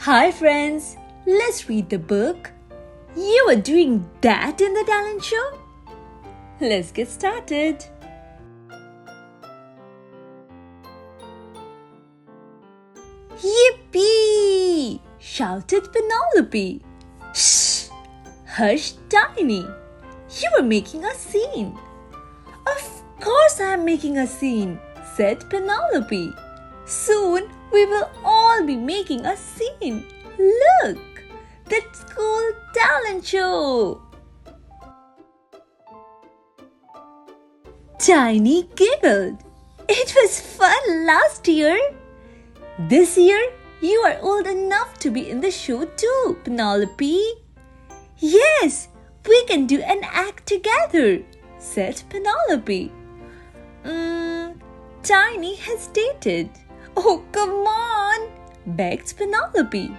Hi friends, let's read the book. You were doing that in the talent show? Let's get started. Yippee! Shouted Penelope. Shh! Hush, Tiny. You were making a scene. Of course I am making a scene, said Penelope. Soon we will all be making a scene. Look, that school talent show. Tiny giggled. It was fun last year. This year, you are old enough to be in the show too, Penelope. Yes, we can do an act together, said Penelope. Tiny hesitated. Oh, come on, begged Penelope.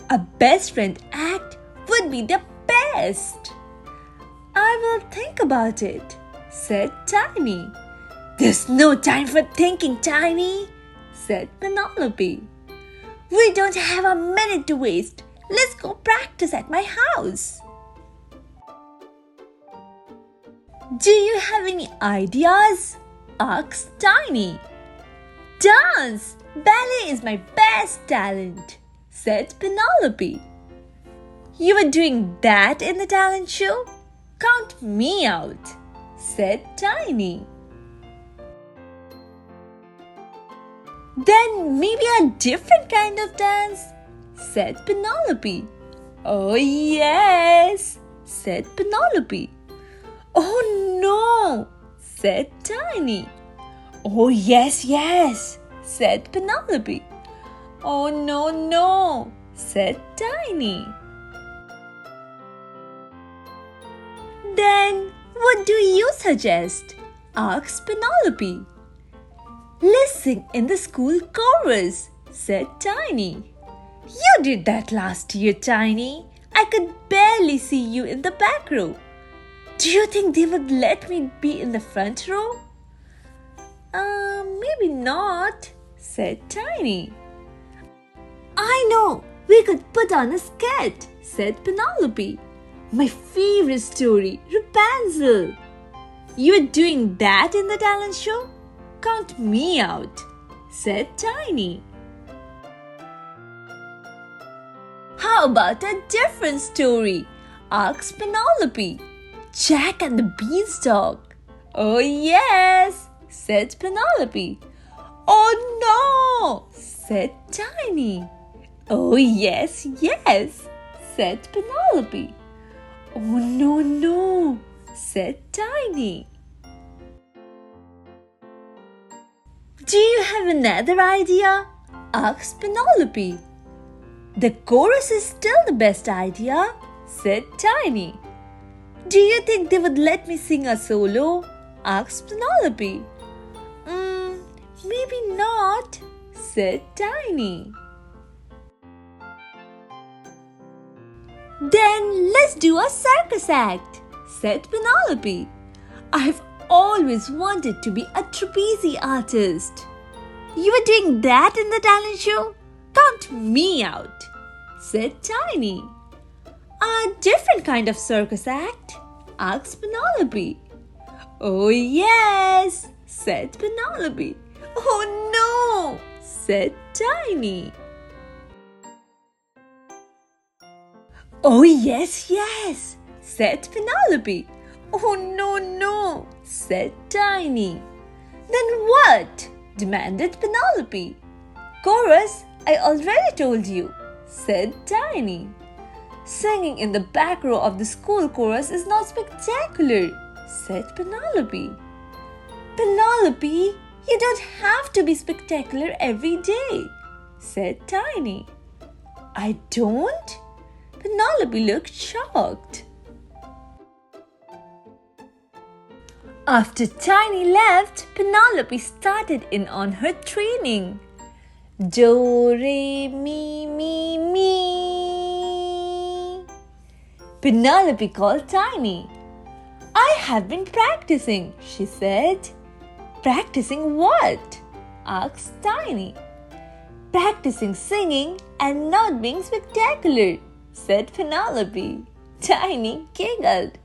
A best friend act would be the best. I will think about it, said Tiny. There's no time for thinking, Tiny, said Penelope. We don't have a minute to waste. Let's go practice at my house. Do you have any ideas? Asked Tiny. Dance! Ballet is my best talent, said Penelope. You were doing that in the talent show? Count me out, said Tiny. Then maybe a different kind of dance, said Penelope. Oh yes, said Penelope. Oh no, said Tiny. Oh yes, yes, said Penelope. Oh no, said Tiny. Then what do you suggest? Asked Penelope. Let's sing in the school chorus, said Tiny. You did that last year, Tiny. I could barely see you in the back row. Do you think they would let me be in the front row? Maybe not, said Tiny. I know, we could put on a sketch, said Penelope. My favorite story, Rapunzel. You are doing that in the talent show? Count me out, said Tiny. How about a different story? Asked Penelope. Jack and the Beanstalk. Oh yes, said Penelope. Oh no, said Tiny. Oh yes, yes, said Penelope. Oh no, said Tiny. Do you have another idea? Asked Penelope. The chorus is still the best idea, said Tiny. Do you think they would let me sing a solo? Asked Penelope. Maybe not, said Tiny. Then let's do a circus act, said Penelope. I've always wanted to be a trapeze artist. You were doing that in the talent show? Count me out, said Tiny. A different kind of circus act? Asked Penelope. Oh yes, said Penelope. Oh no, said Tiny. Oh yes, yes, said Penelope. Oh no, said Tiny. Then what? Demanded Penelope. Chorus, I already told you, said Tiny. Singing in the back row of the school chorus is not spectacular, said Penelope. Penelope, you don't have to be spectacular every day, said Tiny. I don't? Penelope looked shocked. After Tiny left, Penelope started in on her training. Do, re, mi, mi. Penelope called Tiny. I have been practicing, she said. Practicing what? Asked Tiny. Practicing singing and not being spectacular, said Penelope. Tiny giggled.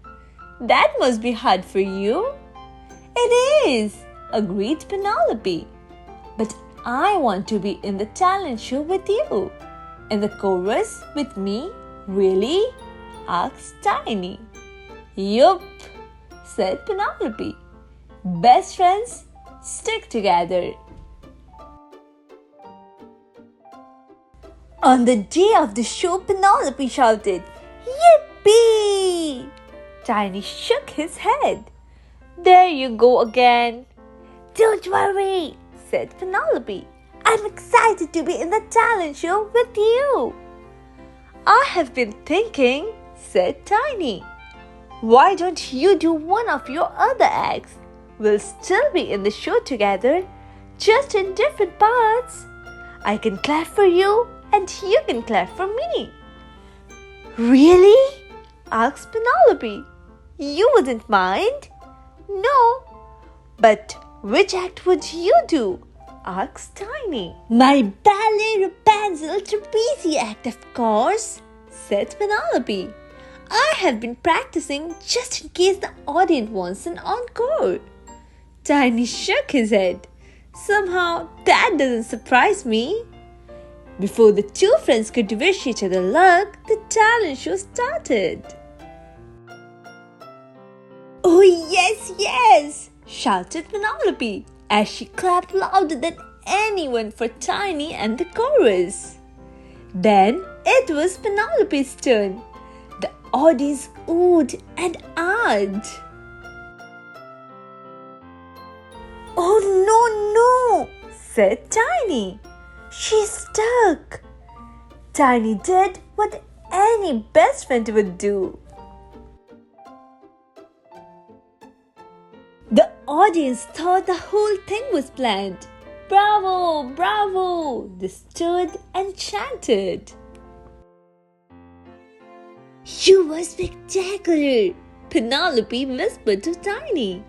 That must be hard for you. It is, agreed Penelope. But I want to be in the talent show with you. In the chorus with me, really? Asked Tiny. Yup, said Penelope. Best friends stick together. On the day of the show, Penelope shouted, Yippee! Tiny shook his head. There you go again. Don't worry, said Penelope. I'm excited to be in the talent show with you. I have been thinking, said Tiny. Why don't you do one of your other acts? We'll still be in the show together, just in different parts. I can clap for you and you can clap for me. Really? Asked Penelope. You wouldn't mind? No. But which act would you do? Asked Tiny. My ballet Rapunzel trapeze act, of course, said Penelope. I have been practicing just in case the audience wants an encore. Tiny shook his head. Somehow that doesn't surprise me. Before the two friends could wish each other luck, the talent show started. Oh yes, yes, shouted Penelope as she clapped louder than anyone for Tiny and the chorus. Then it was Penelope's turn. The audience oohed and ahed. Oh no, said Tiny. She's stuck. Tiny did what any best friend would do. The audience thought the whole thing was planned. Bravo, bravo, they stood and chanted. You were spectacular, Penelope whispered to Tiny.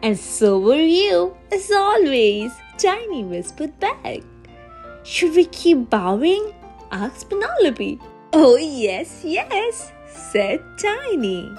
And so were you, as always, Tiny whispered back. Should we keep bowing? Asked Penelope. Oh yes, yes, said Tiny.